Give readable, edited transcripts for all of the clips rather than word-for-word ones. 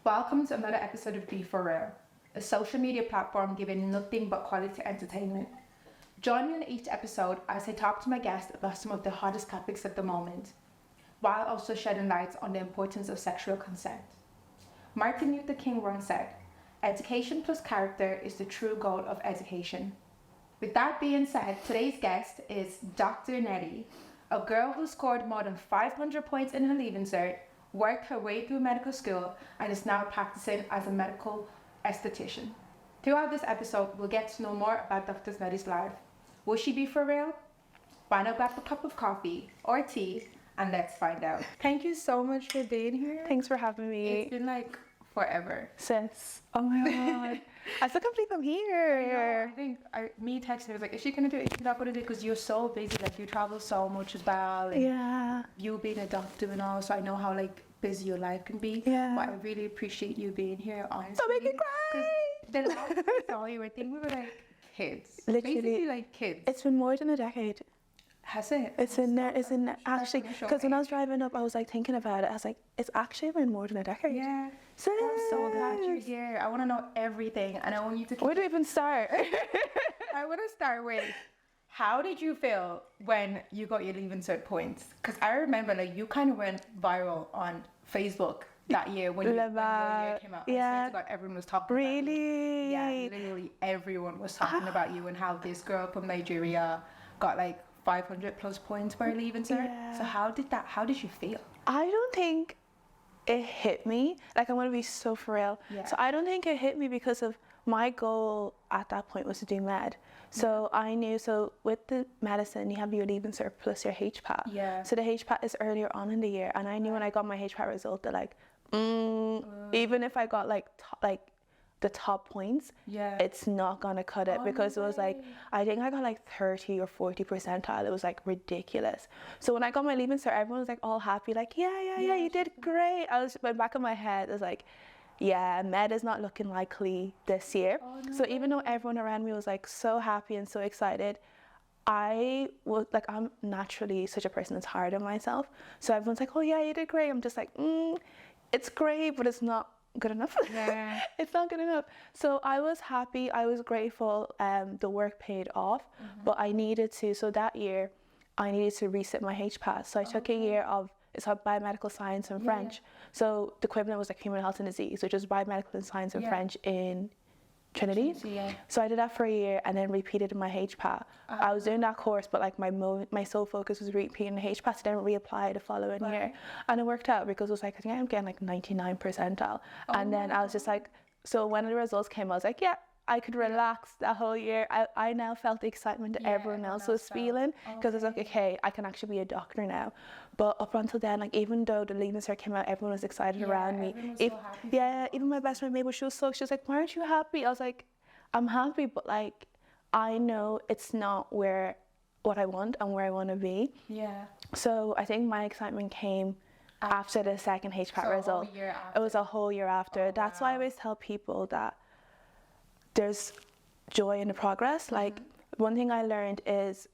Welcome to another episode of B4REAL, a social media platform giving nothing but quality entertainment. Join me in each episode as I talk to my guests about some of the hottest topics at the moment, while also shedding light on the importance of sexual consent. Martin Luther King once said, "Education plus character is the true goal of education." With that being said, today's guest is Dr. Nehdee, a girl who scored more than 500 points in her Leaving Cert, worked her way through medical school, and is now practicing as a medical aesthetician. Throughout this episode, we'll get to know more about Dr. Neddee's life. Will she be for real? Why not grab a cup of coffee or tea and let's find out. Thank you so much for being here. Thanks for having me. It's been like forever. Sis. Oh my god. I still can't believe I'm here. I think me texting was like, is she gonna do it? Is she not gonna do it? Because you're so busy, like you travel so much as well. And yeah. You being a doctor and all, so I know how like busy your life can be. Yeah. But I really appreciate you being here, honestly. Don't make me cry. The last time I saw you, I think we were like kids. Literally. Basically like kids. It's been more than a decade. Has it? It's in there. It's in there. Actually, because when I was driving up, I was like thinking about it. I was like, it's actually been more than a decade. Yeah. So I'm so glad you're here. I want to know everything, and I want you to. Where do we even start? I want to start with, how did you feel when you got your Leaving Cert points? Because I remember like you kind of went viral on Facebook that year when your year came out. Yeah. I swear to God, everyone was talking about you. Really? Yeah, literally everyone was talking about you and how this girl from Nigeria got like 500 plus points for her Leaving Cert. Yeah. So how did you feel? I don't think it hit me. Like, I'm gonna be so for real. Yeah. So I don't think it hit me because of my goal at that point was to do med. So I knew, so with the medicine, you have your Leaving Cert plus your H.O.T. Yeah. So the H.O.T is earlier on in the year, and I knew when I got my H.O.T result that like, even if I got like the top points, it's not gonna cut it, because it was like, I think I got like 30 or 40 percentile. It was like ridiculous. So when I got my Leaving Cert, everyone was like all happy, like yeah, you did great. I was, but back in my head, it was like, yeah, med is not looking likely this year. So even though everyone around me was like so happy and so excited, I was like, I'm naturally such a person that's hard on myself. So everyone's like, oh yeah, you did great. I'm just like, it's great, but it's not good enough. Yeah. It's not good enough. So I was happy, I was grateful, the work paid off, but I needed to, so that year I needed to resit my HPAS. So I took a year of, it's called biomedical science and French. So the equivalent was like human health and disease, which is biomedical and science and French in Trinity. So I did that for a year and then repeated my HPAS. I was doing that course, but like my sole focus was repeating the HPAS. So I didn't reapply the following year, and it worked out because it was like, I think I'm getting like 99 percentile. And then I was just like, so when the results came, I was like, yeah, I could relax that whole year. I now felt the excitement that everyone else was feeling, because it's like, okay, I can actually be a doctor now. But up until then, like even though the Leaving Cert came out, everyone was excited around me. So happy. Even my best friend Mabel, she was like, why aren't you happy? I was like, I'm happy, but like I know it's not what I want and where I want to be. Yeah. So I think my excitement came after the second HPAT result. It was a whole year after. That's why I always tell people that there's joy in the progress. Like one thing I learned is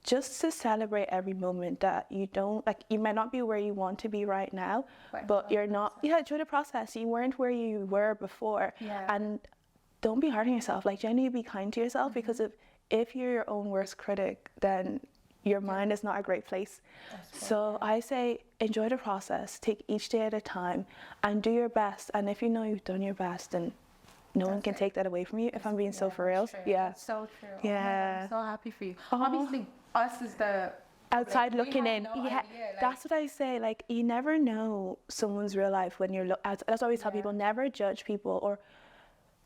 just to celebrate every moment that you don't, like you might not be where you want to be right now, but you're not, enjoy the process. You weren't where you were before. And don't be hard on yourself. Like genuinely be kind to yourself, because if you're your own worst critic, then your mind is not a great place. So I say enjoy the process, take each day at a time and do your best. And if you know you've done your best, then no one can take that away from you, if I'm being so for real. That's so true. Yeah. I'm so happy for you. Obviously, us as the outside looking in. That's what I say. Like, you never know someone's real life when you're. That's what I always tell people. Never judge people or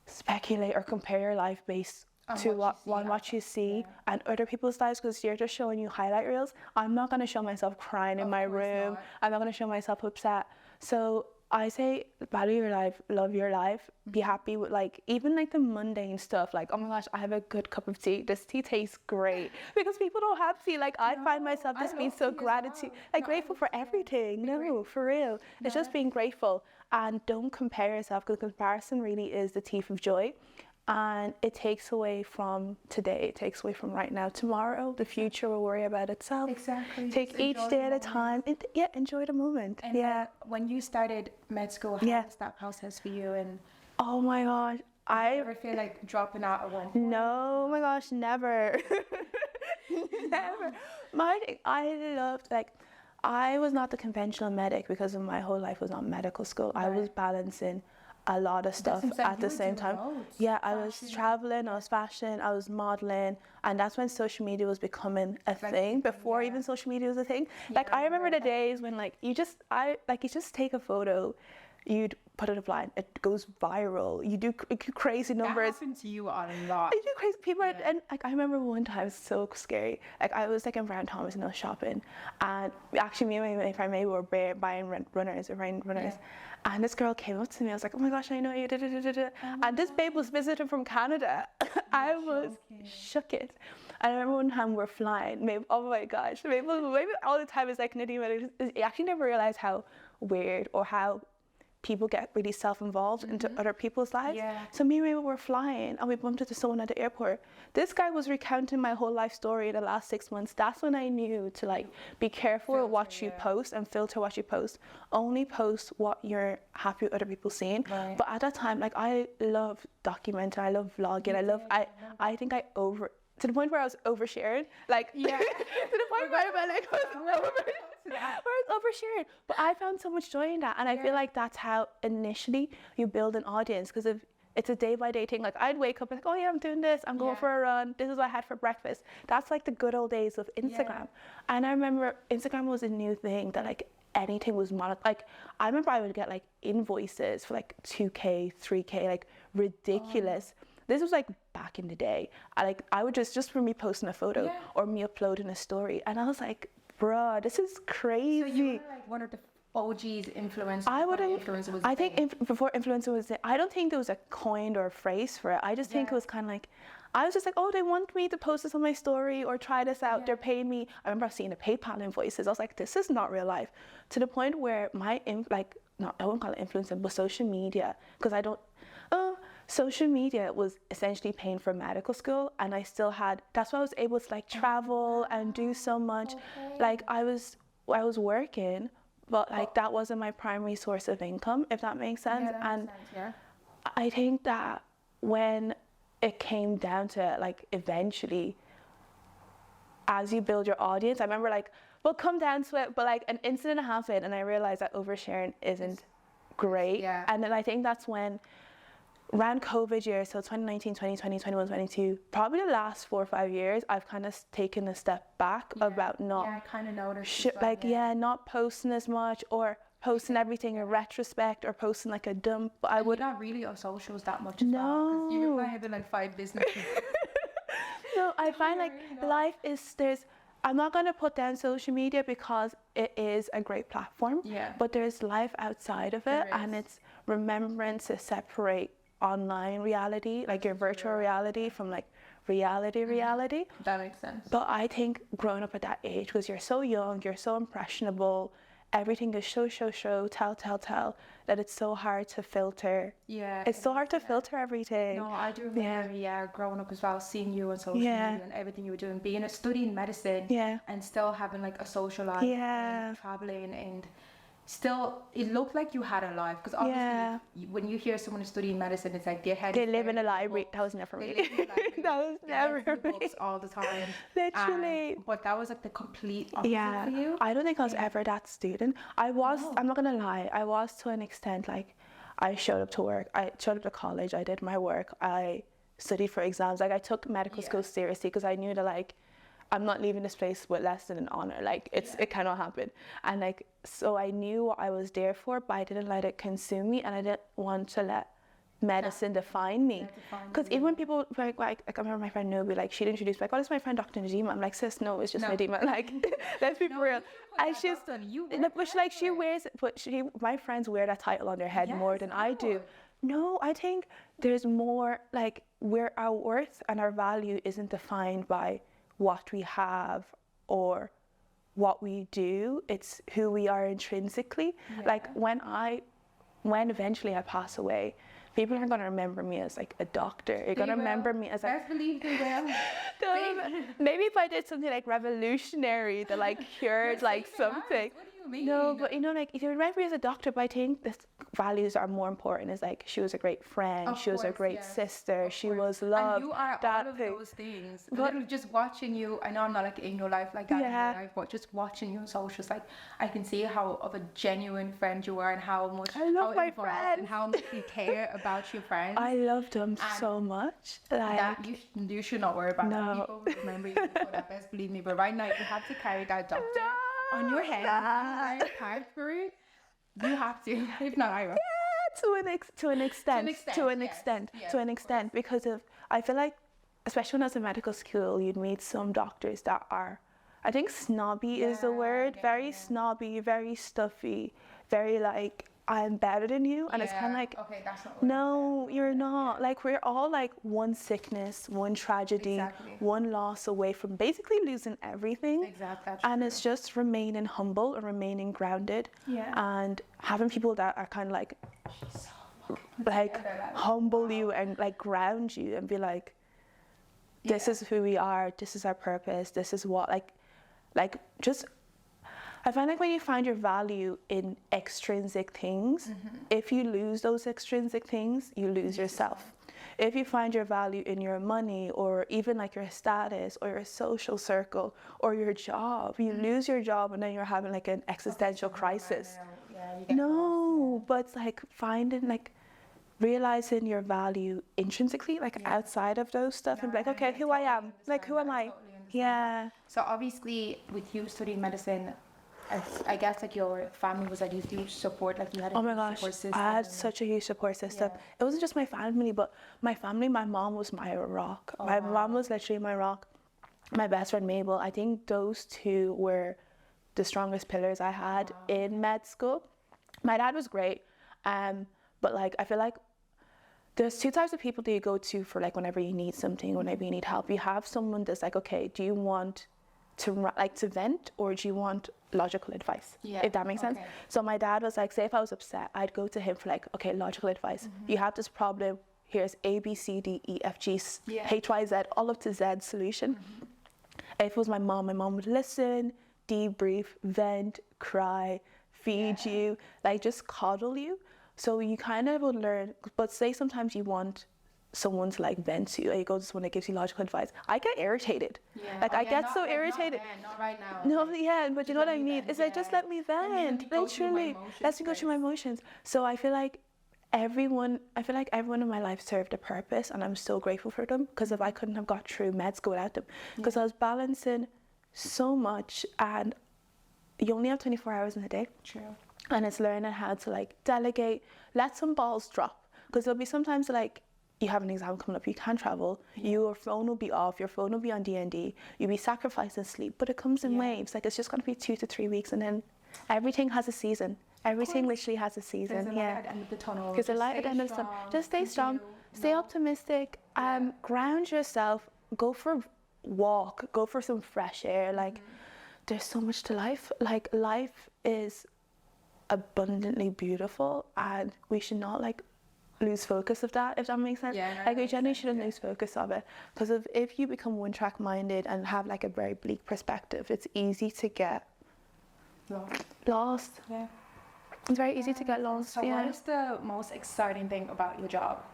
speculate or compare your life based to what you see and other people's lives, because you're just showing you highlight reels. I'm not going to show myself crying in my room. I'm not going to show myself upset. So I say value your life, love your life, be happy with like even like the mundane stuff, like oh my gosh, I have a good cup of tea, this tea tastes great, because people don't have tea. Like I find myself just being so grateful for everything. No, for real. It's just being grateful, and don't compare yourself, because comparison really is the thief of joy. and it takes away from today, it takes away from right now. Tomorrow, the future will worry about itself. Exactly. Take Just each enjoy day the at a moment. time. Enjoy the moment. And when you started med school, how was that process for you? And oh my gosh, I ever feel like dropping out at one point? No, oh my gosh, never. Never. I loved, like, I was not the conventional medic because of my whole life was not medical school. I was balancing a lot of stuff at the same time. Yeah, I was traveling, I was fashion, I was modeling, and that's when social media was becoming a thing. Before even social media was a thing. Like, I remember the days when you just take a photo, you'd put it online, it goes viral, you do crazy numbers. That happened to you a lot. You do crazy people, and like I remember one time, it was so scary. Like, I was like in Brown Thomas and I was shopping, and actually me and my friend May were buying runners, and this girl came up to me. I was like, oh my gosh, I know you. And this babe was visiting from Canada. I was shook it. And I remember one time we're flying. Maybe, oh my gosh, maybe all the time is like Nehdee. I actually never realized how weird or how people get really self-involved into other people's lives. So me and Ray were flying and we bumped into someone at the airport. This guy was recounting my whole life story in the last 6 months. That's when I knew to like be careful with what you post and filter what you post. Only post what you're happy with other people seeing. But at that time, like, I love documenting, I love vlogging, I think I to the point where I was oversharing, like, to the point where I was oversharing. But I found so much joy in that, and I feel like that's how initially you build an audience, because if it's a day-by-day thing, like, I'd wake up and like, oh yeah, I'm doing this, I'm going for a run, this is what I had for breakfast. That's like the good old days of Instagram. And I remember Instagram was a new thing that like anything was like, I remember I would get like invoices for like 2K, 3K, like ridiculous. This was like back in the day. I would just for me posting a photo or me uploading a story, and I was like, bruh, this is crazy. So you were like one of the OG's influencers. I think before influencer was it, I don't think there was a coined or a phrase for it. I just think it was kind of like, I was just like, oh, they want me to post this on my story or try this out. They're paying me. I remember seeing the PayPal invoices. I was like, this is not real life. To the point where I wouldn't call it influencer, but social media, because social media was essentially paying for medical school, and I still had, that's why I was able to like travel and do so much. Like, I was working, but like that wasn't my primary source of income, if that makes sense. I think that when it came down to it, like, eventually, as you build your audience, I remember like, we'll come down to it, but like an incident happened and I realized that oversharing isn't great. And then I think that's when, around COVID years, so 2019, 2020, 21, 22, probably the last 4 or 5 years, I've kind of taken a step back about not, I kind of noticed not posting as much, or posting everything in retrospect, or posting like a dump. I would not really on socials that much as well, because you reply having like 5 businesses. No, I find like life is, I'm not going to put down social media because it is a great platform, but there's life outside of it, and it's remembering to separate online reality, like your virtual reality, from like reality. That makes sense. But I think growing up at that age, because you're so young, you're so impressionable, everything is show, tell, that it's so hard to filter. It's so hard to filter everything. No, I do remember, growing up as well, seeing you on social media and everything you were doing, studying medicine, and still having like a social life, and traveling, and still, it looked like you had a life, because obviously when you hear someone studying medicine, it's like they live in a library. That was never me. That was never me. Books all the time. Literally. But that was like the complete opposite for you. I don't think I was ever that student. I'm not gonna lie, I was to an extent. Like, I showed up to work, I showed up to college, I did my work, I studied for exams. Like, I took medical school seriously, because I knew that like, I'm not leaving this place with less than an honor. Like, it cannot happen. And like, so I knew what I was there for, but I didn't let it consume me, and I didn't want to let medicine define me. Because even when people like I remember my friend Nobi, like, she'd introduce like, oh, this is my friend Dr. Nehdee. I'm like, sis, no, it's just Nehdee. Like, let's be real. And she's, but she wears, but my friends wear that title on their head more than I do. No, I think there's more, like, where our worth and our value isn't defined by what we have or what we do. It's who we are intrinsically. Like, when I when eventually I pass away, people aren't going to remember me as like a doctor. You're going to remember me as like... Best believe they will. Maybe if I did something like revolutionary that like cured like something. What do you mean? No, but you know, like if you remember me as a doctor, but I think the values are more important. Is like she was a great friend, she was a great sister, she was loved. And you are all of those things. But just watching you, I know I'm not like in your life like that in your life, but just watching you on socials, like I can see how of a genuine friend you are and how much I love my friends and how much you care about your friends. I loved them so much. Like that you should not worry about that. People will remember you for that, best believe me. But right now you have to carry that doctor on your head. Part for it. You have to. If not, I will. Yeah, to an extent, because of I feel like, especially when I was in medical school, you'd meet some doctors that are, I think snobby is the word, very snobby, very stuffy, very like, I'm better than you, and it's kind of like, okay, that's not no, you're not. Like we're all like one sickness, one tragedy, one loss away from basically losing everything. Exactly. And it's just remaining humble and remaining grounded, and having people that are kind of like humble you and like ground you and be like, this is who we are, this is our purpose, this is what like just. I find like when you find your value in extrinsic things, if you lose those extrinsic things, you lose yourself. If you find your value in your money or even like your status or your social circle or your job, you lose your job and then you're having like an existential crisis. But it's like finding like realizing your value intrinsically, like outside of those stuff and be like, okay, who I am, like who am I? So obviously with you studying medicine, I guess like your family was a huge support, like you had a support system. I had such a huge support system. It wasn't just my family, but my family, my mom was my rock. My mom was literally my rock. My best friend Mabel, I think those two were the strongest pillars I had in med school. My dad was great, but like I feel like there's two types of people that you go to for like whenever you need something, whenever you need help. You have someone that's like, okay, do you want to vent or do you want logical advice, if that makes sense? So my dad was like, say if I was upset, I'd go to him for like, okay, logical advice. You have this problem, here's A, B, C, D, E, F, G, H, Y, Z, all up to Z solution. If it was my mom would listen, debrief, vent, cry, feed you, like just coddle you. So you kind of would learn, but say sometimes you want someone to like vent to you, and you go to someone that gives you logical advice. I get irritated. I get so irritated. Not right now. No, but you know what I mean? It's like, just let me vent. Literally. Let me go through my emotions. So I feel like everyone in my life served a purpose, and I'm so grateful for them, because if I couldn't have got through med school without them, because I was balancing so much, and you only have 24 hours in a day. True. And it's learning how to like delegate, let some balls drop, because there'll be sometimes like you have an exam coming up, you can't travel, your phone will be off, your phone will be on D&D, you'll be sacrificing sleep, but it comes in waves. Like it's just going to be 2 to 3 weeks, and then everything has a season. Everything literally has a season. There's a light at the end of the tunnel. There's a light at the end of the tunnel. Just stay strong, stay optimistic, ground yourself, go for a walk, go for some fresh air. Like there's so much to life. Like life is abundantly beautiful, and we should not like lose focus of that, if that makes sense. Like we generally shouldn't lose focus of it, because if you become one track minded and have like a very bleak perspective, it's easy to get lost. It's very easy to get lost. So what is the most exciting thing about your job?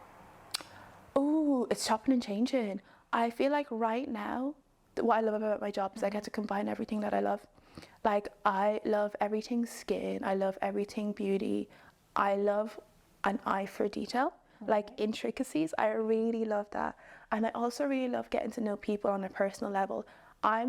Oh, it's chopping and changing. I feel like right now what I love about my job is I get to combine everything that I love. Like I love everything skin, I love everything beauty, I love an eye for detail, like intricacies. I really love that. And I also really love getting to know people on a personal level. I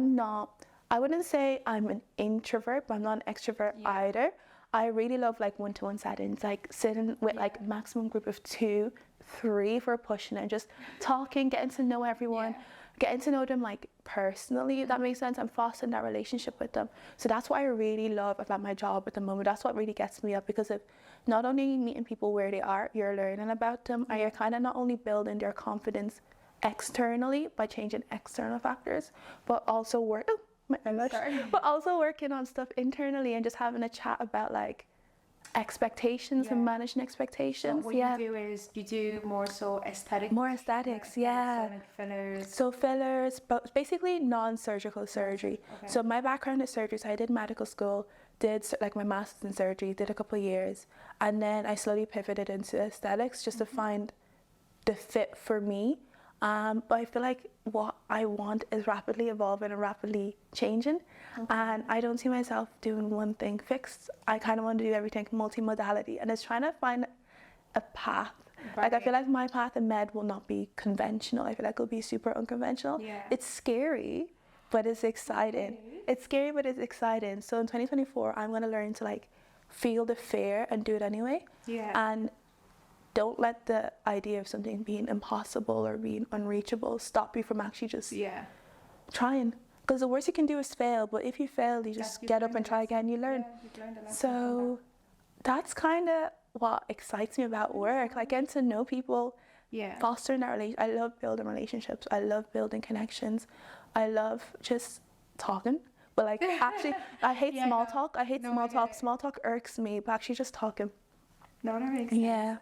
wouldn't say I'm an introvert, but I'm not an extrovert either. I really love like one-to-one settings, like sitting with like maximum group of 2, 3 if we're pushing it, and just talking, getting to know everyone, getting to know them like personally, if that makes sense, and fostering that relationship with them. So that's what I really love about my job at the moment. That's what really gets me up, because of not only meeting people where they are, you're learning about them, and you're kind of not only building their confidence externally by changing external factors, but also working on stuff internally and just having a chat about like expectations and managing expectations. So what you do is you do more so aesthetic. More aesthetics, yeah. So like fillers. So fillers, but basically non-surgical surgery. Okay. So my background is surgery, so I did medical school, did like my master's in surgery, did a couple of years, and then I slowly pivoted into aesthetics just to find the fit for me. But I feel like what I want is rapidly evolving and rapidly changing, and I don't see myself doing one thing fixed. I kind of want to do everything multimodality, and it's trying to find a path. Like I feel like my path in med will not be conventional. I feel like it'll be super unconventional. Yeah. It's scary, but it's exciting. It's scary, but it's exciting. So in 2024, I'm gonna learn to like feel the fear and do it anyway. Yeah. And don't let the idea of something being impossible or being unreachable stop you from actually just trying. Because the worst you can do is fail, but if you fail, you just get up and try again, you learn. So that's kind of what excites me about work, like getting to know people, fostering that relationship. I love building relationships. I love building connections. I love just talking. But like actually, I hate small talk. I hate small talk. Small talk irks me, but actually just talking. No, that makes sense. Yeah.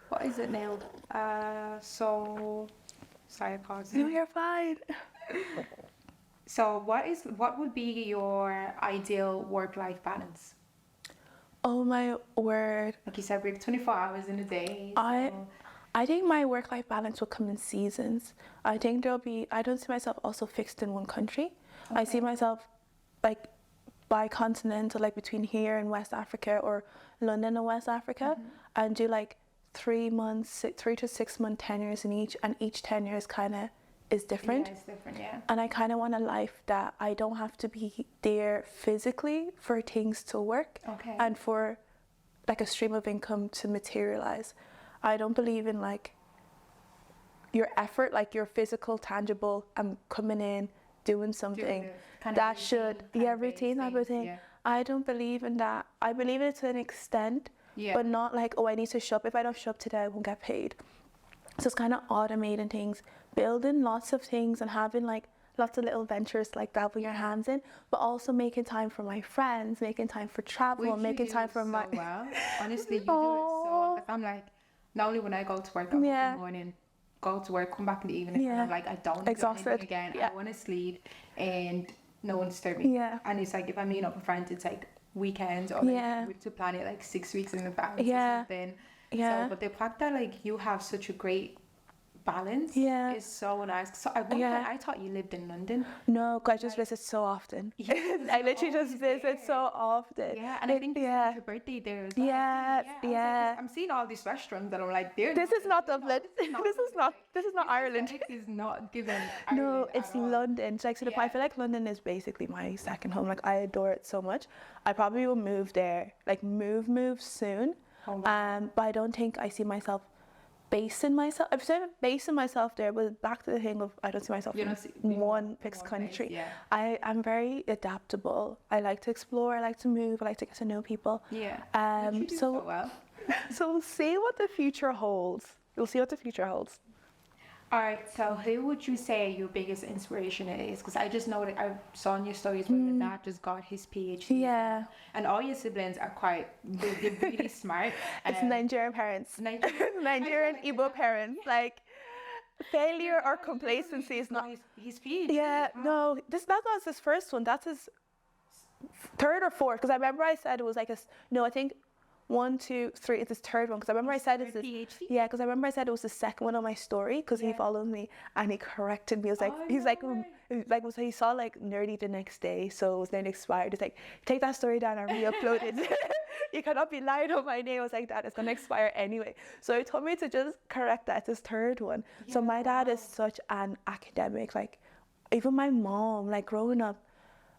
What is it now? So, sorry, I paused. No, you're fine. So, what would be your ideal work-life balance? Oh my word. Like you said, we have 24 hours in a day. I think my work-life balance will come in seasons. I think I don't see myself also fixed in one country. I see myself like bicontinental, like between here and West Africa or London and West Africa, and do like 3 to 6 month tenures in each, and each tenure is kind of is different. Yeah, it's different, yeah. And I kind of want a life that I don't have to be there physically for things to work and for like a stream of income to materialize. I don't believe in like your effort, like your physical, tangible, I'm coming in, doing something that should, routine type of thing. I don't believe in that. I believe it to an extent, but not like, oh, I need to show up. If I don't show up today, I won't get paid. So it's kind of automating things, building lots of things and having like lots of little ventures like that with your hands in, but also making time for my friends, making time for travel, making time for my... well. Honestly, you do it so well. I'm like, not only when I go to work in the morning, go to work, come back in the evening, and I'm like, I don't do anything again. I want to sleep and no one disturb me. And it's like, if I'm meeting up with friends, it's like weekends or like we have to plan it like 6 weeks in advance or something. So, but the fact that like you have such a great balance is so nice. So at one point I thought you lived in London. No, because I just visit so often. I literally just visit so often. Yeah, and I think it's your birthday there as well. Like, I'm seeing all these restaurants that I'm like, this is not Dublin. This is not Ireland. This is not given. No, it's London. It's like so I feel like London is basically my second home. Like I adore it so much. I probably will move there, like move soon. But I don't think I see myself basing myself. I've said basing myself there, but back to the thing of I don't see myself in one fixed country. I'm very adaptable. I like to explore. I like to move. I like to get to know people. So well. So we'll see what the future holds. We'll see what the future holds. All right, so who would you say your biggest inspiration is? Because I just know that I saw in your stories where your dad just got his PhD. And all your siblings are they're really smart. It's Nigerian parents. Nigerian Igbo parents. Like, failure or complacency is not... His PhD? No, that's not his first one. That's his third or fourth. Because I remember I said it was like I think 1, 2, 3. It's his third one because I remember I said it's his PhD. Yeah, because I remember I said it was the second one on my story because he followed me and he corrected me. It was like he saw like Nehdee the next day, so it was then expired. It's like take that story down and re-upload it. You cannot be lying on my name. I was like that. It's gonna expire anyway. So he told me to just correct that. It's his third one. So my dad is such an academic. Like even my mom, like growing up,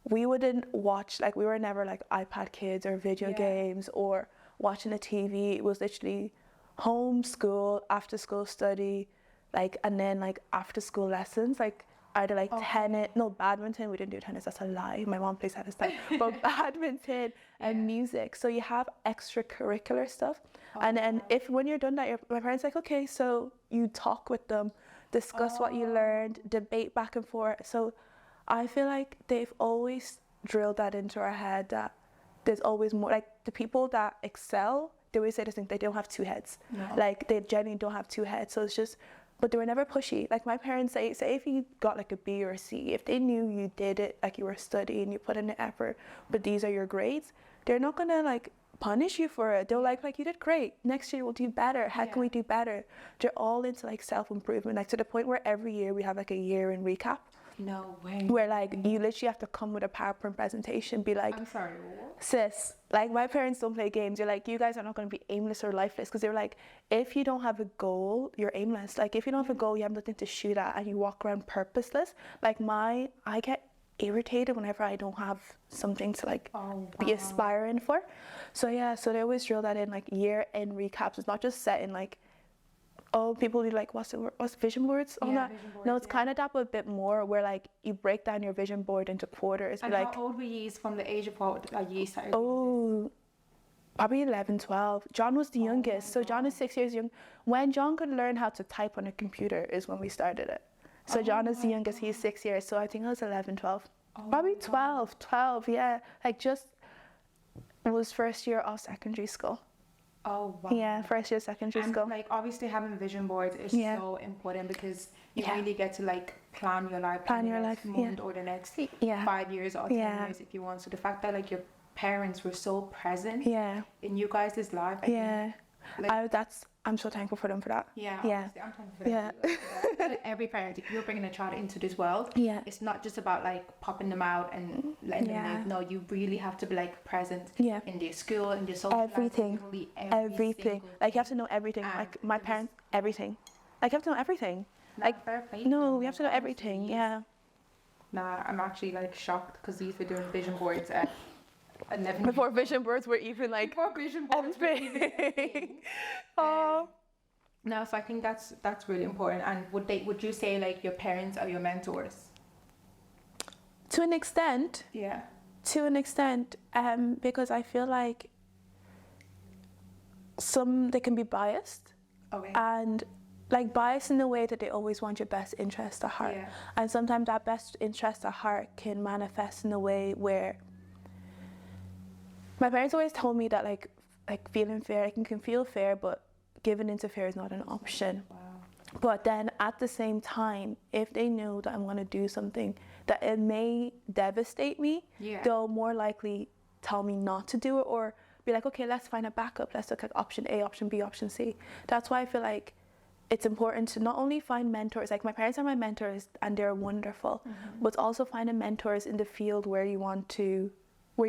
we wouldn't watch like we were never like iPad kids or video games or watching the TV. It was literally home, school, after school study, like, and then like after school lessons, like either like badminton. We didn't do tennis, that's a lie. My mom plays tennis time, but badminton and music. So you have extracurricular stuff. And then when you're done that, my parents like, okay, so you talk with them, discuss what you learned, debate back and forth. So I feel like they've always drilled that into our head that there's always more. Like the people that excel, they always say this thing, they don't have two heads. No. Like they genuinely don't have two heads. So it's just, but they were never pushy. Like my parents say if you got like a B or a C, if they knew you did it, like you were studying, you put in the effort, but these are your grades, they're not gonna like punish you for it. They're like you did great. Next year we'll do better. How can we do better? They're all into like self-improvement, like to the point where every year we have like a year in recap. No way. Where like you literally have to come with a PowerPoint presentation, be like, I'm sorry, what? Sis, like my parents don't play games. You're like, you guys are not going to be aimless or lifeless, because they're like, if you don't have a goal, you're aimless. Like if you don't have a goal, you have nothing to shoot at, and you walk around purposeless. Like I get irritated whenever I don't have something to like be aspiring for. So yeah, so they always drill that in like year end recaps. It's not just set in like, oh, people do like, what's vision boards on that? Vision boards, no, it's kind of that, but a bit more where like you break down your vision board into quarters. And like, how old were you from the age of what you started? Oh, probably 11, 12. John was the youngest. So John is 6 years young. When John could learn how to type on a computer is when we started it. So John is the youngest. He's 6 years. So I think I was 11, 12. Probably 12, yeah. Like just, it was first year of secondary school. Oh, wow. Yeah, first year secondary school. Like obviously having vision boards is so important, because you really get to like plan your life, next month or the next 5 years or 10 years if you want. So the fact that like your parents were so present in you guys' life, I'm so thankful for them for that. I'm thankful for them. Like every parent, if you're bringing a child into this world, it's not just about like popping them out and letting them live. No, you really have to be like present in their school, in their social life, everything. Like you have to know everything. And like my parents, everything. Like you have to know everything. Like fair play. No, we have to know everything. Yeah. Nah, I'm actually like shocked because these were doing vision boards before vision boards were even like before vision boards were even a thing. No, so I think that's really important. And would you say like your parents are your mentors? To an extent. Yeah. To an extent, because I feel like they can be biased. Okay. And like biased in the way that they always want your best interest at heart. Yeah. And sometimes that best interest at heart can manifest in a way where my parents always told me that like feeling fair, like you can feel fair, but giving into fear is not an option. Wow. But then at the same time, if they know that I'm going to do something that it may devastate me, they'll more likely tell me not to do it, or be like, okay, let's find a backup. Let's look at option A, option B, option C. That's why I feel like it's important to not only find mentors, like my parents are my mentors and they're wonderful, but also finding mentors in the field where you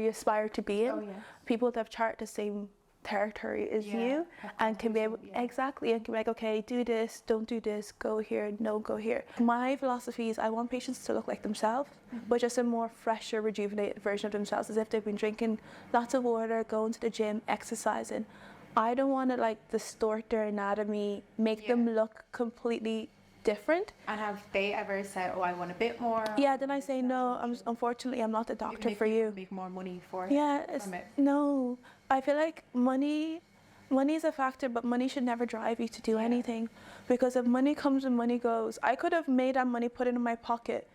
aspire to be in. People that have charted the same territory as you and can be able and can be like, okay, do this, don't do this, go here, no, go here. My philosophy is I want patients to look like themselves, but just a more fresher, rejuvenated version of themselves, as if they've been drinking lots of water, going to the gym, exercising. I don't want to like distort their anatomy, make them look completely different. And have they ever said, oh, I want a bit more? Yeah, then I say, no, unfortunately I'm not the doctor for you. Make more money for it. No, I feel like money is a factor, but money should never drive you to do anything, because if money comes and money goes, I could have made that money, put it in my pocket,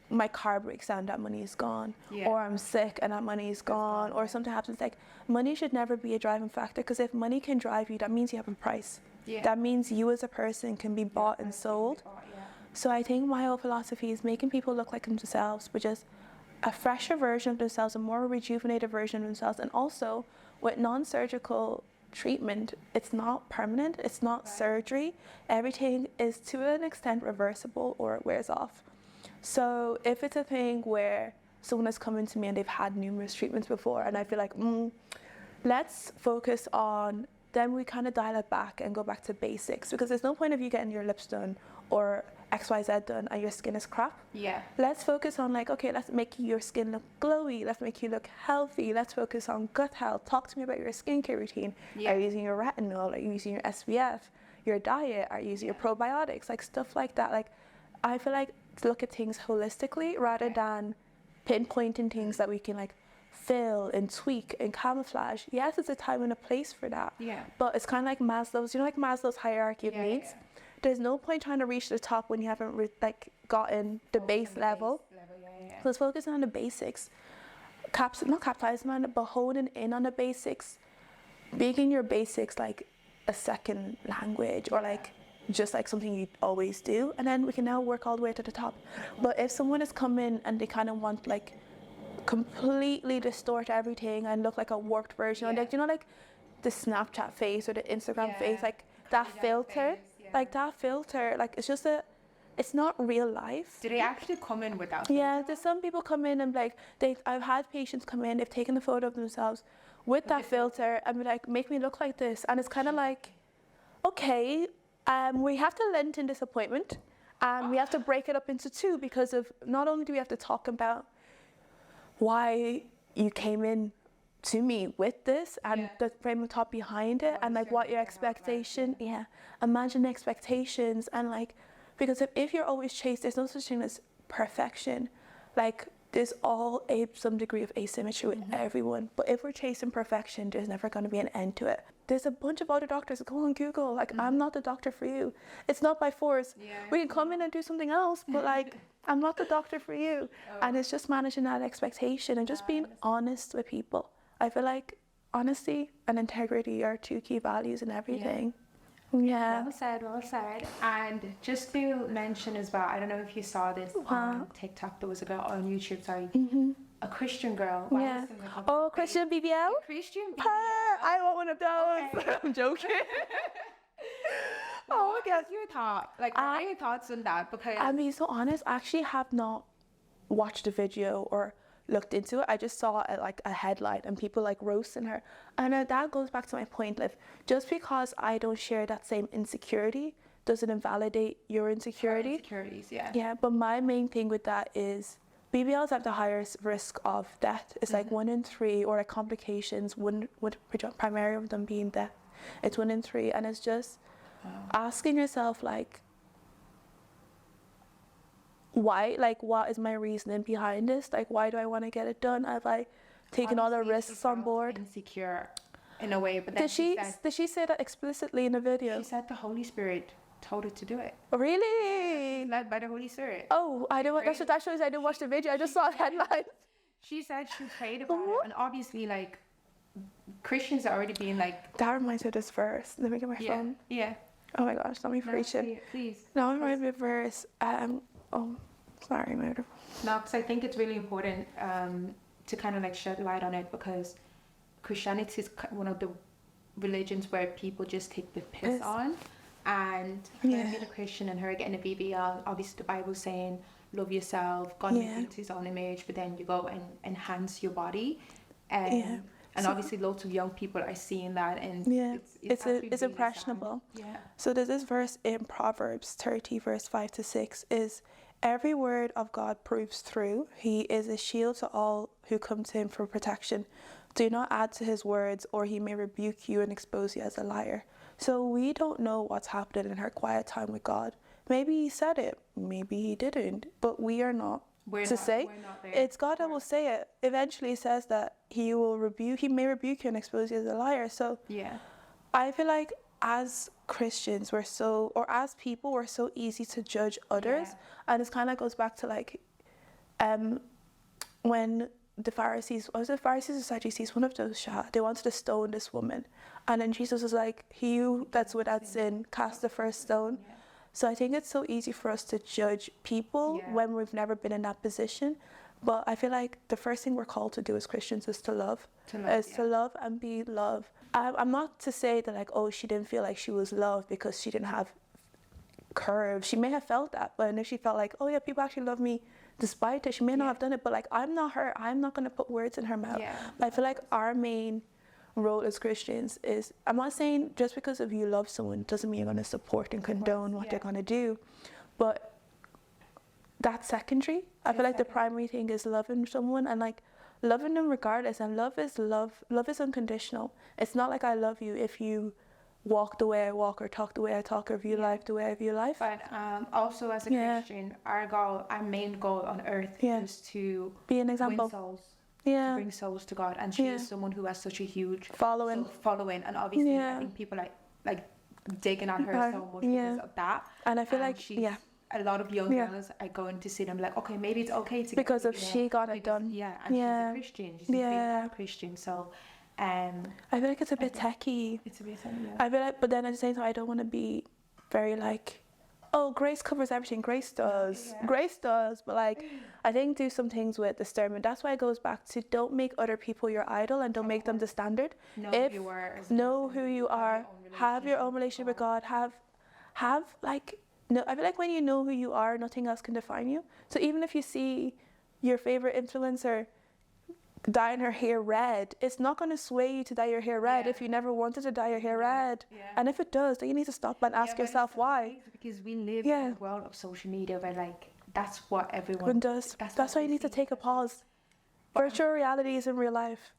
my car breaks down, that money is gone, or I'm sick and that money is gone, or something happens. Like money should never be a driving factor, because if money can drive you, that means you have a price. That means you as a person can be bought and sold. So I think my whole philosophy is making people look like themselves, but just a fresher version of themselves, a more rejuvenated version of themselves. And also with non-surgical treatment, it's not permanent, it's not surgery. Everything is to an extent reversible, or it wears off. So if it's a thing where someone has come into me and they've had numerous treatments before, and I feel like, let's focus on, then we kind of dial it back and go back to basics, because there's no point of you getting your lips done or XYZ done and your skin is crap. Let's focus on like, okay, let's make your skin look glowy, let's make you look healthy, let's focus on gut health. Talk to me about your skincare routine. Are you using your retinol? Are you using your SPF? Your diet? Are you using your probiotics? Like stuff like that. Like I feel like to look at things holistically rather than pinpointing things that we can like fill and tweak and camouflage. Yes, it's a time and a place for that. But it's kind of like Maslow's, like Maslow's hierarchy of needs. There's no point trying to reach the top when you haven't gotten the base level. So let's focus on the basics. not capitalizing on it, but honing in on the basics, making your basics like a second language, or like just like something you always do, and then we can now work all the way to the top. But if someone has come in and they kind of want like completely distort everything and look like a warped version, like, you know, like the Snapchat face or the Instagram face, like that filter, like that filter, like it's not real life. Do they actually come in with that? Yeah, there's some people come in and like I've had patients come in, they've taken a photo of themselves with that filter and be like, make me look like this, and it's kind of like, okay, we have to lent in disappointment, and we have to break it up into two, because of not only do we have to talk about why you came in to me with this and the frame of thought behind it, and like what your expectation, imagine expectations, and like, because if you're always chased, there's no such thing as perfection. Like there's some degree of asymmetry with everyone, but if we're chasing perfection, there's never going to be an end to it. There's a bunch of other doctors. Go on Google, like I'm not the doctor for you. It's not by force. We can come in and do something else, but like I'm not the doctor for you. And it's just managing that expectation and just being honest with people. I feel like honesty and integrity are two key values in everything. Yeah. Well said, well said. And just to mention as well, I don't know if you saw this on TikTok, there was a girl on YouTube, sorry, a Christian girl. Christian BBL? Christian BBL. I want one of those. Okay. I'm joking. What are your thoughts? Like, what are your thoughts on that? Because I'm being so honest, I actually have not watched the video or looked into it. I just saw a headline and people like roasting her, and that goes back to my point, Liv. Just because I don't share that same insecurity doesn't invalidate your insecurity. Insecurities, yeah, but my main thing with that is BBLs have the highest risk of death. It's like 1 in 3, or like complications, primary of them being death. It's 1 in 3, and it's just asking yourself like, why? Like, what is my reasoning behind this? Like, why do I want to get it done? Have I taken all the risks on board? Insecure in a way, but then did she say that explicitly in the video? She said the Holy Spirit told her to do it. Really? Led by the Holy Spirit. Oh, I don't. That's what that shows. I didn't watch the video. I just saw the headline. She said she prayed about it, and obviously, like, Christians are already being like. That reminds me of this verse. Let me get my phone. Yeah. Oh my gosh, let me preach it. Please. Now I'm reminds me of a verse. Sorry, murder. No, because I think it's really important to kind of like shed light on it, because Christianity is one of the religions where people just take the piss on. And being a Christian and her getting a BBL, obviously the Bible's saying love yourself, God made you into his own image, but then you go and enhance your body. And obviously lots of young people are seeing that, and it's impressionable. Yeah. So there's this verse in Proverbs 30 verse 5-6 is, every word of God proves true. He is a shield to all who come to him for protection. Do not add to his words, or he may rebuke you and expose you as a liar. So we don't know what's happening in her quiet time with God. Maybe he said it, maybe he didn't, but we are not say. It's God that will say it. Eventually it says that he may rebuke you and expose you as a liar. So I feel like as Christians, as people, we're so easy to judge others. And it kind of goes back to like, when the Pharisees or Sadducees, one of those they wanted to stone this woman. And then Jesus was like, he that's without sin, cast the first stone. So I think it's so easy for us to judge people when we've never been in that position. But I feel like the first thing we're called to do as Christians is to love. To love and be loved. I'm not to say that like, oh, she didn't feel like she was loved because she didn't have curves. She may have felt that, but if she felt like, oh yeah, people actually love me despite it, she may not have done it. But like, I'm not her. I'm not going to put words in her mouth. But I feel like our main role as Christians is, I'm not saying just because if you love someone doesn't mean you're going to support and condone what they're going to do, but that's secondary. I feel like the primary thing is loving someone and like loving them regardless, and love is unconditional. It's not like I love you if you walk the way I walk, or talk the way I talk, or view life the way I view life. But also as a Christian, our main goal on earth is to be an example, win souls. To bring souls to God, and she is someone who has such a huge following, and obviously I think people like digging at her so much because of that. And I feel like a lot of young girls are going to see them like, okay, maybe it's okay to because get, if she got it done. Yeah, and she's a Christian. She's a Christian, so I feel like it's a bit techie. It's a bit techie, I feel like, but then at the same time, I don't want to be very like, oh, grace covers everything. Grace does. Grace does. But like, I think do some things with discernment. That's why it goes back to don't make other people your idol and don't make them the standard. Know who you are. Have your own relationship with God. Have like, no, I feel like when you know who you are, nothing else can define you. So even if you see your favorite influencer dyeing her hair red, it's not going to sway you to dye your hair red if you never wanted to dye your hair red. And if it does, then you need to stop and ask yourself why. Because we live in a world of social media where like that's what everyone does. That's why you need to take a pause. Virtual reality is in real life.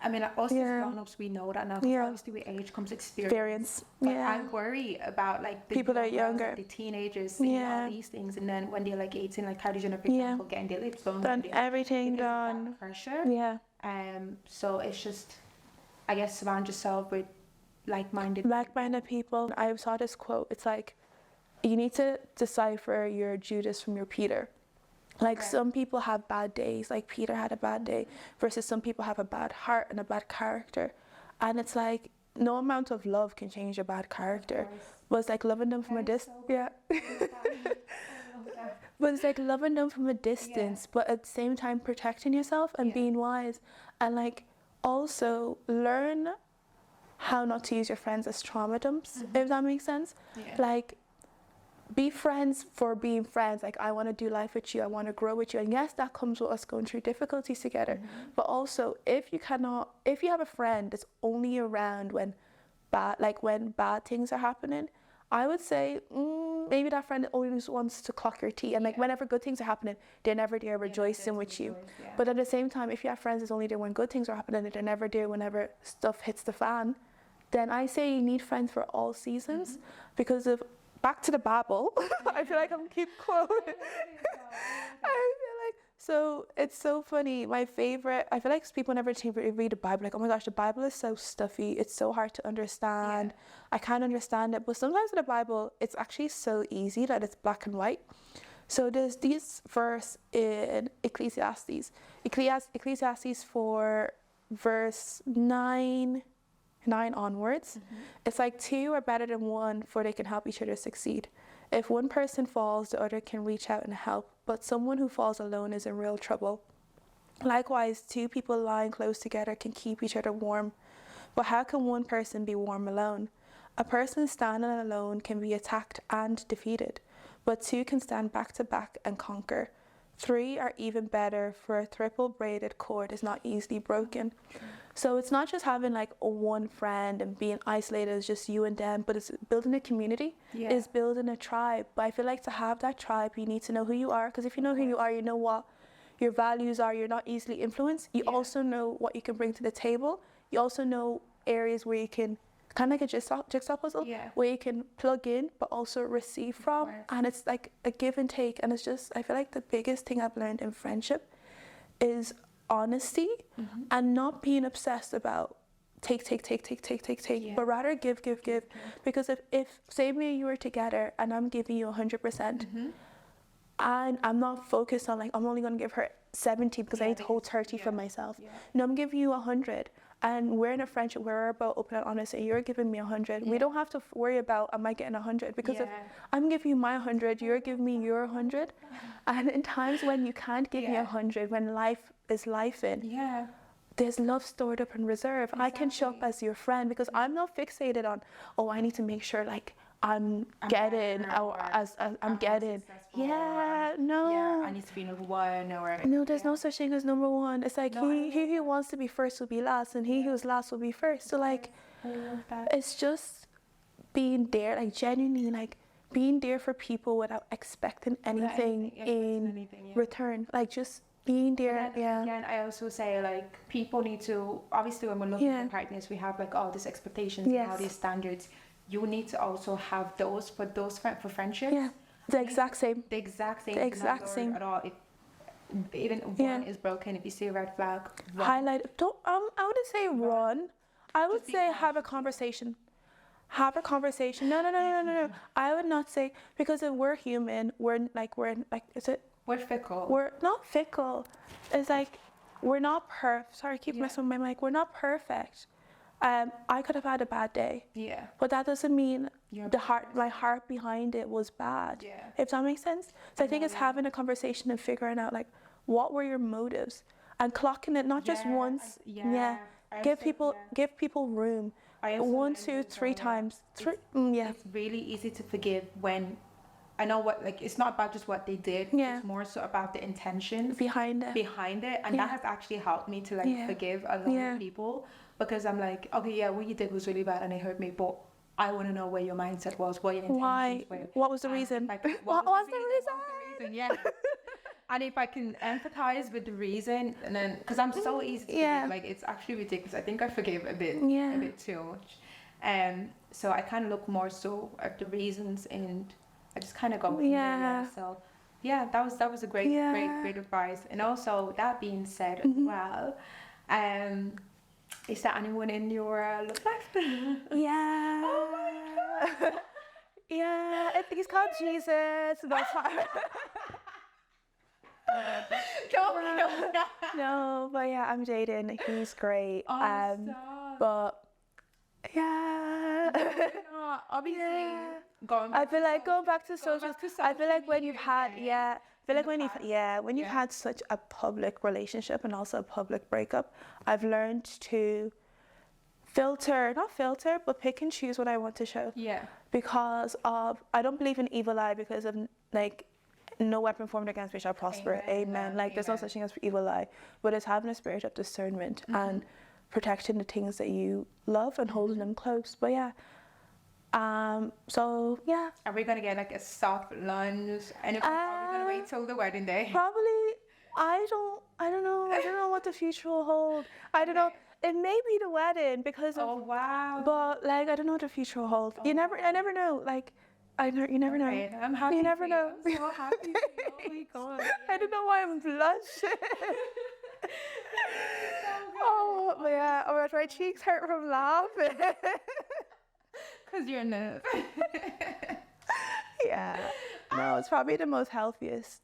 I mean, us as grown-ups, we know that now. Obviously, with age comes experience. But I worry about like the people that are younger, the teenagers, seeing all these things, and then when they're like 18, like Kylie Jenner, for example, getting their lips done, everything done. Pressure. So it's just, I guess, surround yourself with like-minded people. I saw this quote. It's like, you need to decipher your Judas from your Peter. Like some people have bad days, like Peter had a bad day, versus some people have a bad heart and a bad character. And it's like, no amount of love can change a bad character. But it's like loving them from a distance. But it's like loving them from a distance, but at the same time protecting yourself and being wise. And like also learn how not to use your friends as trauma dumps, if that makes sense. Like, be friends for being friends. Like, I want to do life with you, I want to grow with you, and yes, that comes with us going through difficulties together. But also, if you have a friend that's only around when bad things are happening, I would say maybe that friend always wants to clock your tea, and like whenever good things are happening, they're never there rejoicing with you. But at the same time, if you have friends that's only there when good things are happening, and they're never there whenever stuff hits the fan, then I say you need friends for all seasons. Because of back to the Bible. I feel like I'm keep quoting. So it's so funny. My favorite, I feel like people never read the Bible, like, oh my gosh, the Bible is so stuffy. It's so hard to understand. I can't understand it. But sometimes in the Bible, it's actually so easy that it's black and white. So there's this verse in Ecclesiastes 4, verse 9 onwards. It's like 2 are better than 1, for they can help each other succeed. If one person falls, the other can reach out and help, but someone who falls alone is in real trouble. Likewise, 2 people lying close together can keep each other warm, but how can one person be warm alone? A person standing alone can be attacked and defeated, but 2 can stand back to back and conquer. 3 are even better, for a triple braided cord is not easily broken. So it's not just having like one friend and being isolated as just you and them, but it's building a community, it's building a tribe. But I feel like to have that tribe, you need to know who you are, because if you know who you are, you know what your values are, you're not easily influenced. You also know what you can bring to the table. You also know areas where you can, kind of like a jigsaw puzzle, where you can plug in but also receive from. And it's like a give and take. And it's just, I feel like the biggest thing I've learned in friendship is honesty, and not being obsessed about take, but rather give. Because if say me and you were together and I'm giving you 100%, and I'm not focused on like, I'm only going to give her 70 because I need to hold 30 for myself. No, I'm giving you 100. And we're in a friendship where we're about open and honest, and you're giving me 100. We don't have to worry about, am I getting 100? Because if I'm giving you my 100, you're giving me your 100. And in times when you can't give me 100, when life is life-in, there's love stored up in reserve. I can show up as your friend because I'm not fixated on, oh, I need to make sure like I'm getting, or as I'm getting. I need to be number 1, or no, there's no such thing as number 1. It's like he who wants to be first will be last, and he who's last will be first. So like, it's just being there, like genuinely, like being there for people without expecting anything in return. Like just being there. Again, I also say like people need to, obviously when we're looking for partners, we have like all these expectations and all these standards. You need to also have those for friendships. The exact same. At all. If even one is broken, if you see a red flag, run. I wouldn't say run. I would say have a conversation. have a conversation. No. I would not say, because if we're human, is it? We're fickle. We're not fickle. It's like, we're not perfect. Sorry, I keep messing with my mic. We're not perfect. I could have had a bad day. Yeah. But that doesn't mean my heart behind it was bad. Yeah. If that makes sense. So I think it's having a conversation and figuring out like, what were your motives, and clocking it not just once. Give people room. 1, 2, 3 times. It's really easy to forgive when I know what, like, it's not about just what they did. Yeah. It's more so about the intentions behind it. And that has actually helped me to like forgive a lot of people, because I'm like, okay, yeah, what you did was really bad and it hurt me, but I want to know where your mindset was, what your intentions were. What was the reason? What was the reason? Yeah. And if I can empathize with the reason, and then, because I'm so easy to forgive, like, it's actually ridiculous. I think I forgive a bit too much. So I kind of look more so at the reasons, and I just kind of go from there. So yeah, that was a great advice. And also, that being said as well, is there anyone in your love life? Yeah. Oh my God. Yeah, I think he's called Jesus. That's fine. No, but yeah, I'm dating. He's great. But yeah. Obviously, I feel like going back to socials. I feel like when you've had when you've had such a public relationship and also a public breakup, I've learned to not filter, but pick and choose what I want to show. Yeah. Because I don't believe in evil eye, because of like, no weapon formed against me shall prosper. Amen. Like, there's no such thing as evil eye, but it's having a spirit of discernment and protecting the things that you love and holding them close. But yeah. So yeah. Are we gonna get like a soft lunch? And are we gonna wait till the wedding day? Probably. I don't know. I don't know what the future will hold. I don't know. It may be the wedding because of. Oh wow. But like, I don't know what the future will hold. I never know. Like, you never know. I'm happy. You never know. I'm so happy. Oh my God. I don't know why I'm blushing. Oh, but yeah. Oh my God, my cheeks hurt from laughing. Because you're nervous. Yeah. No, it's probably the most healthiest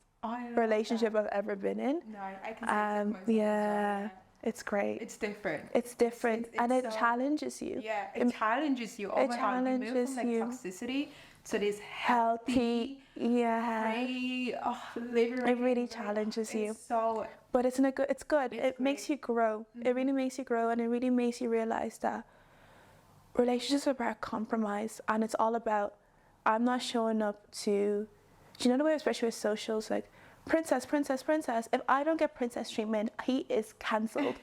relationship I've ever been in. No, I can say yeah. It's great. It's different. It's different. And it challenges you. Yeah, it challenges you. Oh my God, you move from like toxicity to this healthy, free, living. It really challenges you. So, but it's good. It makes you grow. It really makes you grow, and it really makes you realize that relationships are about compromise, and it's all about, I'm not showing up to, do you know the way, especially with socials, like, princess. If I don't get princess treatment, he is cancelled.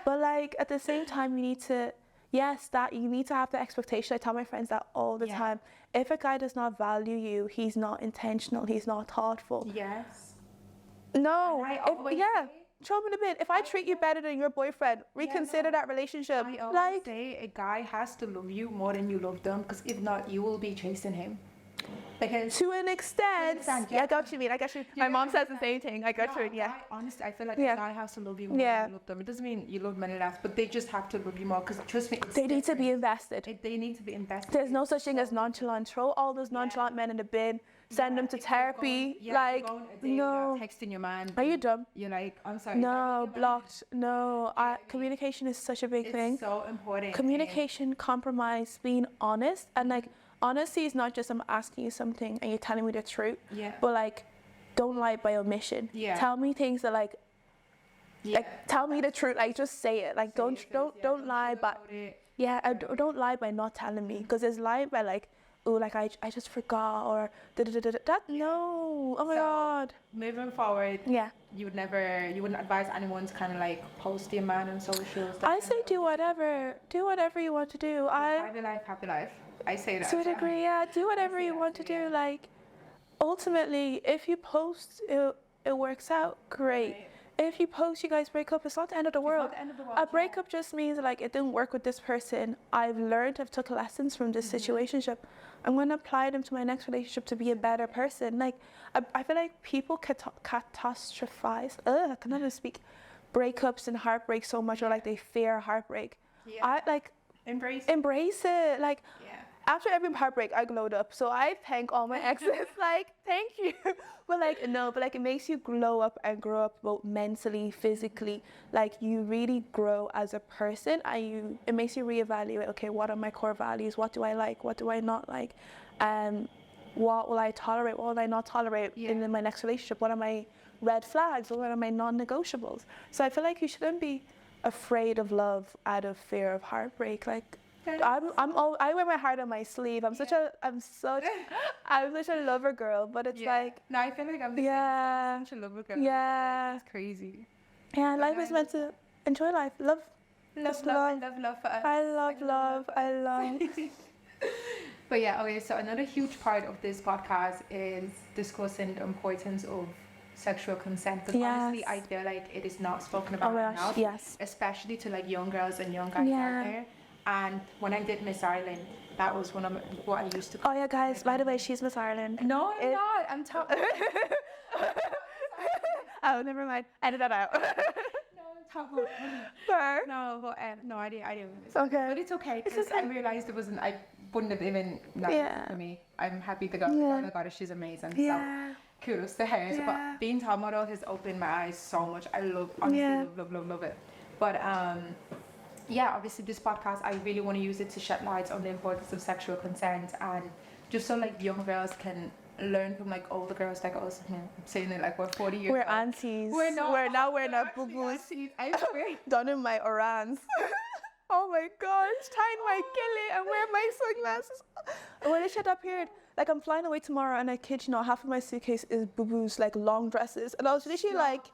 But like, at the same time, you need to have the expectation. I tell my friends that all the time. If a guy does not value you, he's not intentional, he's not thoughtful. Yes. No. Throw him in a bin. If I treat you better than your boyfriend, reconsider that relationship. I always say a guy has to love you more than you love them, because if not, you will be chasing him. Because to an extent, I got what you mean. I got you. My mom says the same thing. I got you. Yeah. Honestly, I feel like a guy has to love you more than you love them. It doesn't mean you love many less, but they just have to love you more. Because trust me, they need to be invested. They need to be invested. There's no such thing as nonchalant. Throw all those nonchalant men in the bin. Send them to therapy. No. Texting your man. Are you dumb? You're like, I'm sorry. No, blocked. No. Communication is such a big thing. It's so important. Communication, compromise, being honest, and like, honesty is not just I'm asking you something and you're telling me the truth. Yeah. But like, don't lie by omission. Yeah. Tell me things that like tell me the truth. Like, just say it. Like, don't lie by. Don't lie by not telling me, because there's lying by like, oh, like I just forgot, or that. No. Oh my God. Moving forward. Yeah. You wouldn't advise anyone to kind of like post your man on socials. I say do whatever you want to do. Happy life. I say that. To a degree, yeah. Do whatever you want to do. Like, ultimately, if you post, it works out great. Right. If you post, you guys break up, it's not the end of the world. A breakup just means like, it didn't work with this person. I've took lessons from this situationship. I'm going to apply them to my next relationship to be a better person. Like, I feel like people catastrophize. I cannot even speak. Breakups and heartbreak so much, or like they fear heartbreak. Yeah. I like embrace it. Like, after every heartbreak, I glowed up. So I thank all my exes, like, thank you. But like, no, but like it makes you glow up and grow up both mentally, physically. Like you really grow as a person, and it makes you reevaluate, okay, what are my core values? What do I like? What do I not like? What will I tolerate? What will I not tolerate in my next relationship? What are my red flags? What are my non-negotiables? So I feel like you shouldn't be afraid of love out of fear of heartbreak. Like, I wear my heart on my sleeve. I'm such a lover girl, but it's like, no, I feel like I'm such a lover girl. Yeah, it's crazy. Yeah, life is meant to enjoy life. Love for us. I love. But yeah, okay. So another huge part of this podcast is discussing the importance of sexual consent. Because honestly, I feel like it is not spoken about enough. Yes. Especially to like young girls and young guys out there. And when I did Miss Ireland, that was one of what I used to call. Oh yeah, guys, by the way, she's Miss Ireland. No, I'm not. I'm talking. Oh, never mind. Edit that out. No, but no, I didn't. Okay. But it's okay, because I realized I wouldn't have even for me. I'm happy the girl got it. She's amazing. Yeah. So kudos to her. So, but being top model has opened my eyes so much. I honestly love it. But yeah, obviously this podcast, I really want to use it to shed light on the importance of sexual consent, and just so like young girls can learn from like older girls like us. I'm saying it like we're 40 years We're old. aunties. We're not. We're not boo-boos. I swear. Done in my orans. Oh my gosh, tying my gilly and wear my sunglasses. When this shit appeared, like I'm flying away tomorrow, and I kid you not, half of my suitcase is boo-boos, like long dresses, and I was literally like,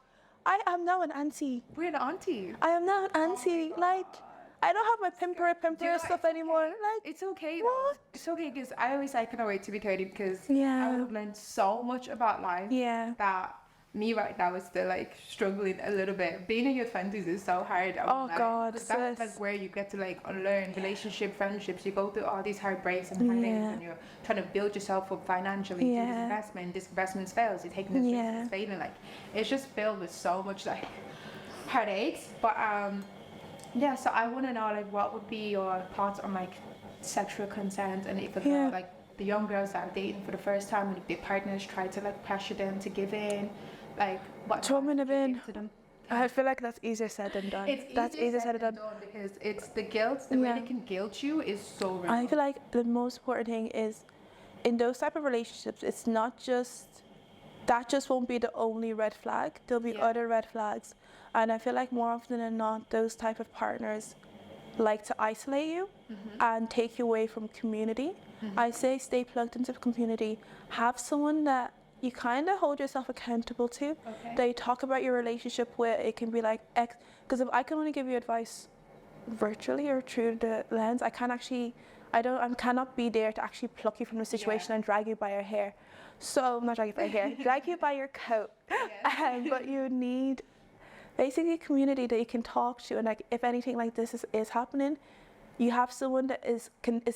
I am now an auntie. We're an auntie. I am now an auntie. Like, I don't have my pimper stuff anymore. Like, it's okay. What? It's okay, because I always say I cannot wait to be 30, because I have learned so much about life. Yeah. That me right now is still like struggling a little bit. Being in your 20s is so hard. Oh God, that's like where you get to like unlearn relationship, friendships. You go through all these heartbreaks and heartaches, and you're trying to build yourself up financially through this investment. This investment fails. You're taking this risk, it's failing. Like, it's just filled with so much like heartaches. But yeah, so I want to know like what would be your thoughts on like sexual consent, and if a girl, like the young girls that are dating for the first time, and if their partners try to like pressure them to give in, like what throw them in a bin. to them? I feel like that's easier said than done. That's easier said than done, because it's the guilt. The way they can guilt you is so real. I feel like the most important thing is in those type of relationships, it's not just that just won't be the only red flag. There'll be other red flags. And I feel like more often than not, those type of partners like to isolate you and take you away from community. I say stay plugged into the community. Have someone that you kind of hold yourself accountable to. That you talk about your relationship with. It can be like because if I can only give you advice virtually or through the lens, I cannot be there to actually pluck you from the situation and drag you by your hair. So not drag you by your hair, drag you by your coat. But you need basically a community that you can talk to, and like if anything like this is happening, you have someone that is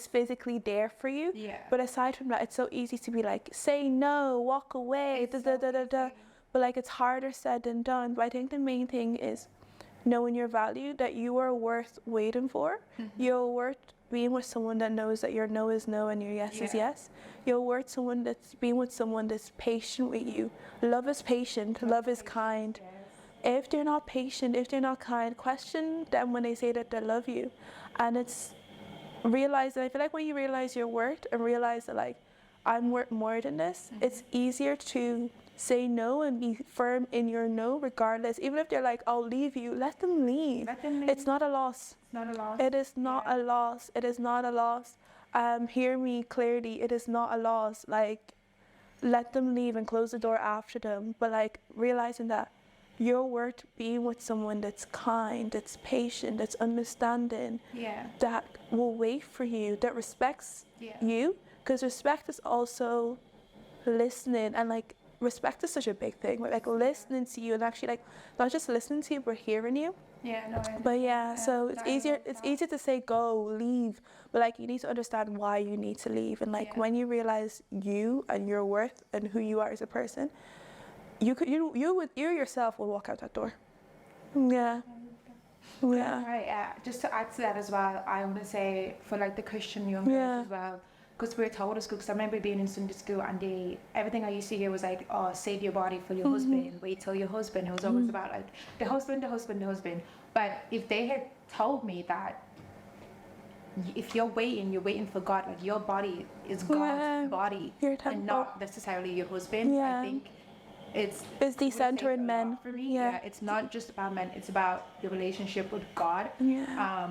physically there for you. But aside from that, it's so easy to be like, say no, walk away, but like it's harder said than done. But I think the main thing is knowing your value, that you are worth waiting for. You're worth being with someone that knows that your no is no and your yes is yes. You're worth someone that's being with someone that's patient with you. Love is patient, love is kind. If they're not patient, if they're not kind, question them when they say that they love you. And it's realize that I feel like when you realize your worth and realize that like I'm worth more than this, it's easier to say no and be firm in your no regardless. Even if they're like, I'll leave you, let them leave. It's not a loss. It's not a loss. It is not a loss. It is not a loss. Hear me clearly, it is not a loss. Like, let them leave and close the door after them. But like realizing that you're worth being with someone that's kind, that's patient, that's understanding, that will wait for you, that respects you. Because respect is also listening, and like respect is such a big thing. Like listening to you and actually like not just listening to you, but hearing you. But so it's easier. It's easier to say go, leave, but like you need to understand why you need to leave, and like when you realize you and your worth and who you are as a person, you yourself will walk out that door. Yeah. Right, yeah. Just to add to that as well, I want to say for like the Christian young girls as well, because we're told at school, because I remember being in Sunday school and everything I used to hear was like, oh, save your body for your husband, wait till your husband. It was always about like the husband. But if they had told me that if you're waiting for God, like your body is God's body and not necessarily your husband, I think it's the center in men. For me, it's not just about men, it's about your relationship with God. I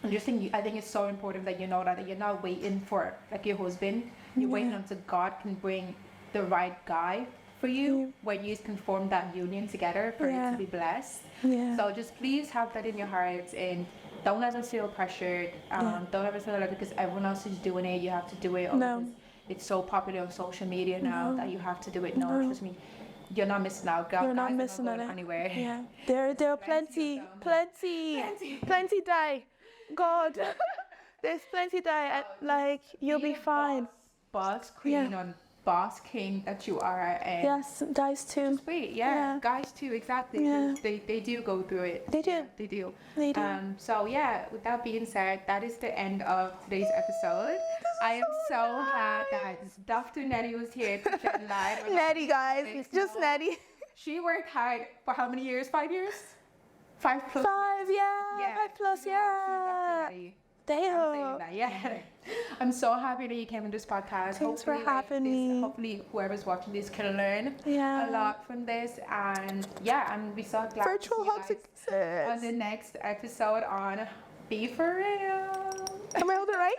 think it's so important that you know that you're not waiting for like your husband, you're waiting until God can bring the right guy for you, where you can form that union together for it to be blessed. So just please have that in your hearts, and don't ever feel pressured. Don't ever feel like because everyone else is doing it, you have to do it. Because it's so popular on social media now that you have to do it. No, trust me, you're not missing out. You're not missing out anywhere. Yeah, there are plenty die. God, there's plenty die. Like you'll be fine. Boss queen on boss king that you are, and yes, guys too. Just wait, guys too, exactly. They do go through it. They do. So yeah, with that being said, that is the end of today's episode. I am so happy that Dr. Nehdee was here to shed light. Nehdee, guys, it's just Nehdee. She worked hard for how many years? 5 years? 5 plus. 5, yeah. 5 plus, yeah. Damn. I'm so happy that you came on this podcast. Thanks for having me. Hopefully whoever's watching this can learn a lot from this, and we so glad virtual hugs on the next episode on B4REAL. Am I holding it right?